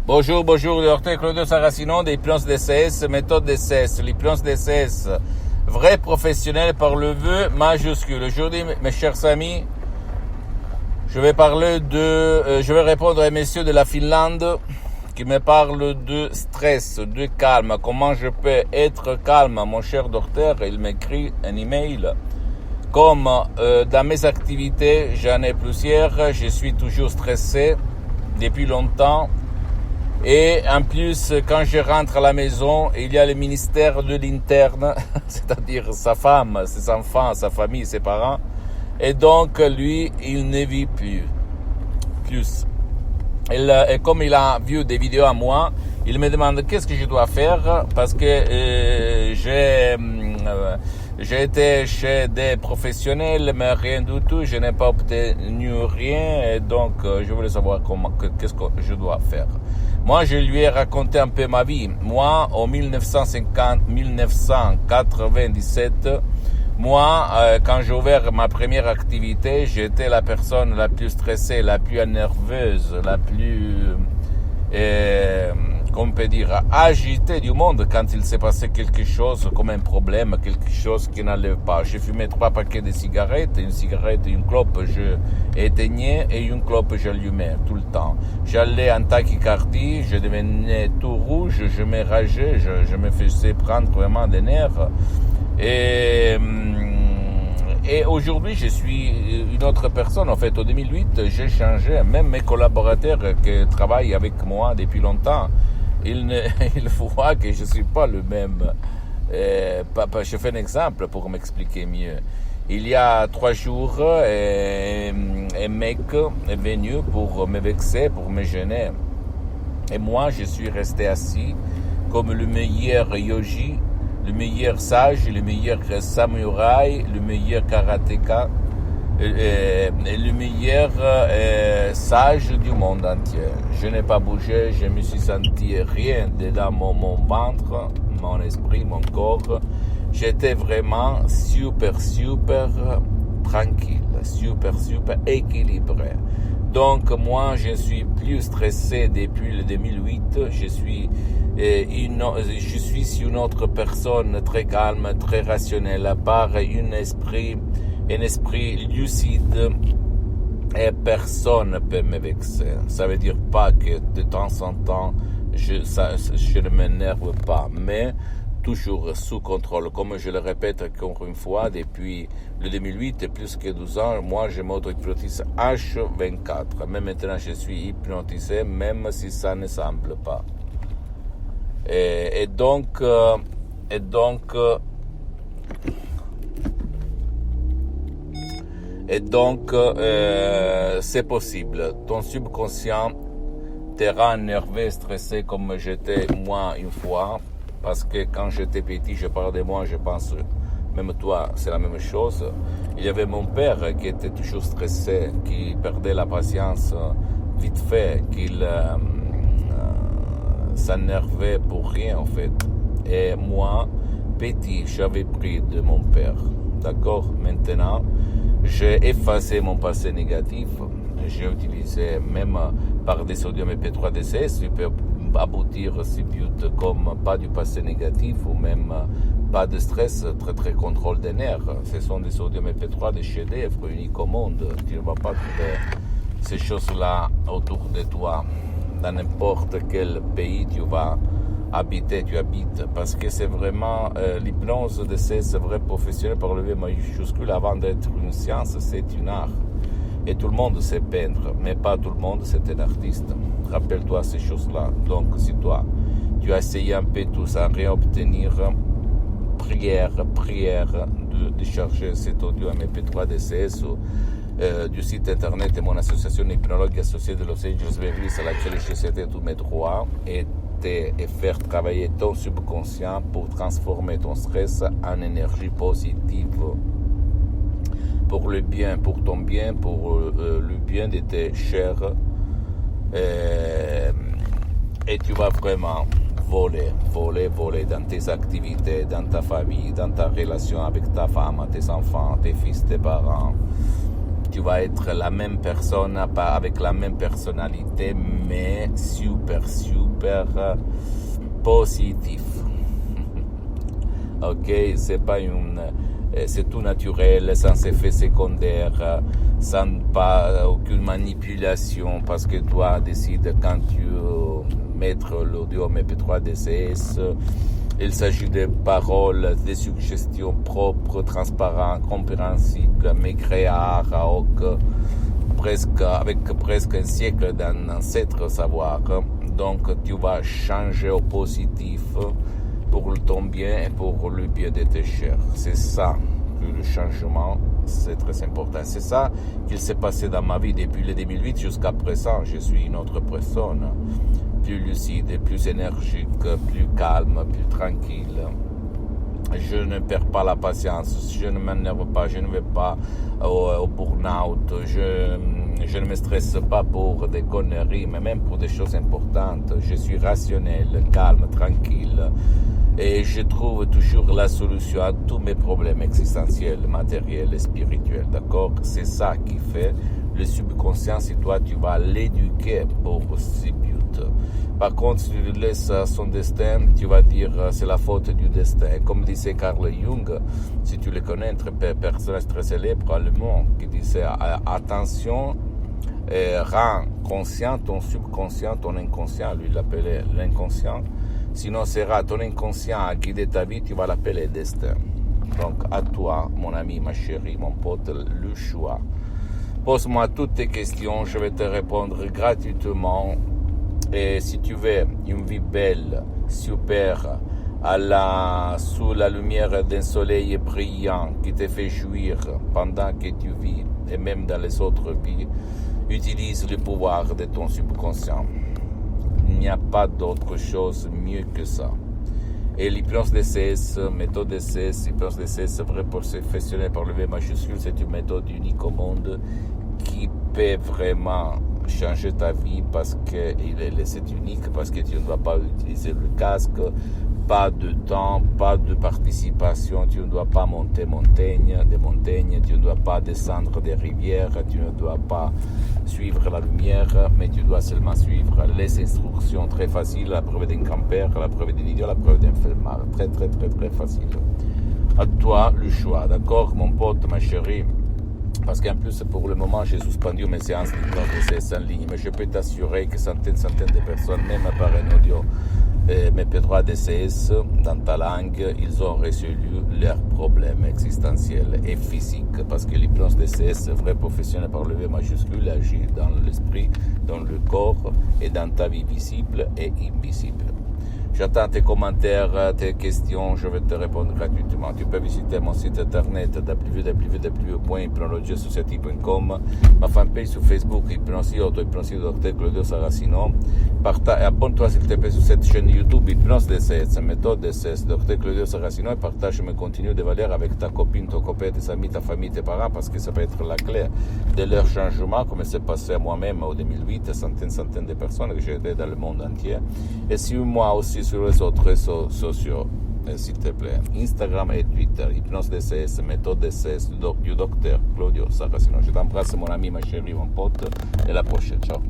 Bonjour, le docteur Claudio Saracino d'hypnose DCS, méthode DCS. L'hypnose DCS, vrai professionnel par le vœu majuscule. Aujourd'hui, mes chers amis, je vais répondre à messieurs de la Finlande qui me parlent de stress, de calme. Comment je peux être calme, mon cher docteur? Il m'écrit un email. Comme dans mes activités, j'en ai plusieurs, je suis toujours stressé depuis longtemps. Et en plus, quand je rentre à la maison, il y a le ministère de l'interne, c'est-à-dire sa femme, ses enfants, sa famille, ses parents. Et donc, lui, il ne vit plus. Et comme il a vu des vidéos à moi, il me demande qu'est-ce que je dois faire parce que j'ai été chez des professionnels, mais rien du tout, je n'ai pas obtenu rien, et donc je voulais savoir qu'est-ce que je dois faire. Moi, je lui ai raconté un peu ma vie. Moi, en 1997, quand j'ai ouvert ma première activité, j'étais la personne la plus stressée, la plus nerveuse, la plus, qu'on peut dire, agitée du monde quand il s'est passé quelque chose comme un problème, quelque chose qui n'allait pas. J'ai fumé 3 paquets de cigarettes, une cigarette, une clope, je éteignais et une clope j'allumais tout le temps. J'allais en tachycardie, je devenais tout rouge, je me rageais, je me faisais prendre vraiment des nerfs. Et aujourd'hui, je suis une autre personne. En fait, en 2008, j'ai changé. Même mes collaborateurs qui travaillent avec moi depuis longtemps, ils voient que je ne suis pas le même. Je fais un exemple pour m'expliquer mieux. Il y a 3 jours, un mec est venu pour me vexer, pour me gêner. Et moi, je suis resté assis comme le meilleur yogi, le meilleur sage, le meilleur samouraï, le meilleur karatéka, le meilleur sage du monde entier. Je n'ai pas bougé, je me suis senti rien dedans mon ventre, mon esprit, mon corps. J'étais vraiment super tranquille, super équilibré. Donc moi, je suis plus stressé depuis le 2008. Je suis une autre personne très calme, très rationnelle, à part un esprit lucide, et personne ne peut me vexer. Ça veut dire pas que de temps en temps, je ne m'énerve pas, mais toujours sous contrôle. Comme je le répète encore une fois, depuis le 2008 et plus que 12 ans, moi je m'auto-hypnotise H24. Même maintenant je suis hypnotisé, même si ça ne semble pas. Et donc c'est possible. Ton subconscient te rend nerveux, stressé comme j'étais moi une fois. Parce que quand j'étais petit, je parle de moi, je pense, même toi, c'est la même chose. Il y avait mon père qui était toujours stressé, qui perdait la patience vite fait, qu'il s'énervait pour rien en fait. Et moi, petit, j'avais pris de mon père. D'accord? Maintenant, j'ai effacé mon passé négatif. J'ai utilisé même par des sodium EP3 DCS, je peux aboutir ce but comme pas du passé négatif ou même pas de stress, très contrôle des nerfs. Ce sont des sodium EP3, des chefs-d'œuvre uniques au monde. Tu ne vas pas trouver ces choses-là autour de toi. Dans n'importe quel pays tu vas habiter, tu habites. Parce que c'est vraiment l'hypnose de ces vrais professionnels par le V majuscule. Avant d'être une science, c'est une art. Et tout le monde sait peindre, mais pas tout le monde c'est un artiste. Rappelle-toi ces choses-là. Donc si toi, tu as essayé un peu tout sans rien obtenir, prière de charger cet audio MP3 DCS du site internet de mon association hypnologue associée de Los Angeles Beverly à laquelle je cédais tous mes droits et faire travailler ton subconscient pour transformer ton stress en énergie positive. Pour le bien, pour ton bien, pour le bien de tes chers. Et tu vas vraiment voler dans tes activités, dans ta famille, dans ta relation avec ta femme, tes enfants, tes fils, tes parents. tu vas être la même personne, pas avec la même personnalité, mais super positif. Ok, c'est tout naturel, sans effet secondaire, sans pas aucune manipulation, parce que toi décides quand tu mettre l'audio MP3 DCS. Il s'agit de paroles, de suggestions propres, transparentes, compréhensibles, mais créées avec presque un siècle d'ancêtres savoir. Donc tu vas changer au positif pour ton bien et pour le bien de tes chers. C'est ça que le changement, c'est très important. C'est ça qu'il s'est passé dans ma vie depuis le 2008 jusqu'à présent. Je suis une autre personne, plus lucide, plus énergique, plus calme, plus tranquille. Je ne perds pas la patience, je ne m'énerve pas, je ne vais pas au burn-out, je ne me stresse pas pour des conneries, mais même pour des choses importantes. Je suis rationnel, calme, tranquille. Et je trouve toujours la solution à tous mes problèmes existentiels, matériels et spirituels, d'accord? C'est ça qui fait le subconscient, si toi tu vas l'éduquer pour ce but. Par contre, si tu le laisses à son destin, tu vas dire c'est la faute du destin. Comme disait Carl Jung, si tu le connais, un personnage très célèbre allemand, qui disait attention, rends conscient ton subconscient, ton inconscient, lui l'appelait l'inconscient. Sinon, sera ton inconscient à guider ta vie, tu vas l'appeler destin. Donc, à toi, mon ami, ma chérie, mon pote, le choix. Pose-moi toutes tes questions, je vais te répondre gratuitement. Et si tu veux une vie belle, super, sous la lumière d'un soleil brillant qui te fait jouir pendant que tu vis, et même dans les autres vies, utilise le pouvoir de ton subconscient. Il n'y a pas d'autre chose mieux que ça. Et l'hypnose DCS, méthode DCS, hypnose DCS, vrai professionnel par le V majuscule, c'est une méthode unique au monde qui peut vraiment changer ta vie parce que c'est unique, parce que tu ne dois pas utiliser le casque, pas de temps, pas de participation, tu ne dois pas monter des montagnes, tu ne dois pas descendre des rivières, tu ne dois pas suivre la lumière, mais tu dois seulement suivre les instructions très faciles, la preuve d'un grand-père, la preuve d'un idiot, la preuve d'un flemmard, très facile. À toi le choix, d'accord mon pote, ma chérie? Parce qu'en plus, pour le moment, j'ai suspendu mes séances d'hypnose en ligne. Mais je peux t'assurer que centaines de personnes, même par un audio MP3 DCS dans ta langue, ils ont résolu leurs problèmes existentiels et physiques. Parce que l'hypnose DCS, vrai professionnel par le V majuscule, agit dans l'esprit, dans le corps et dans ta vie visible et invisible. J'attends tes commentaires, tes questions, je vais te répondre gratuitement. Tu peux visiter mon site internet www.hypnologiasociety.com, ma fanpage sur Facebook, Hypnosie Dr Claudio Saracino. Abonne-toi s'il te plaît sur cette chaîne YouTube, Hypnose DCS, méthode DCS, Dr Claudio Saracino, et partage mes contenus de valeur avec ta copine, ton copain, tes amis, ta famille, tes parents, parce que ça peut être la clé de leur changement, comme c'est passé à moi-même en 2008, centaines de personnes que j'ai aidé dans le monde entier. Et suis-moi aussi sur les autres réseaux sociaux, s'il te plaît, Instagram et Twitter, Hypnose DCS, méthode DCS du docteur Claudio Saracino. Je t'embrasse mon ami, ma chérie, mon pote, et à la prochaine, ciao.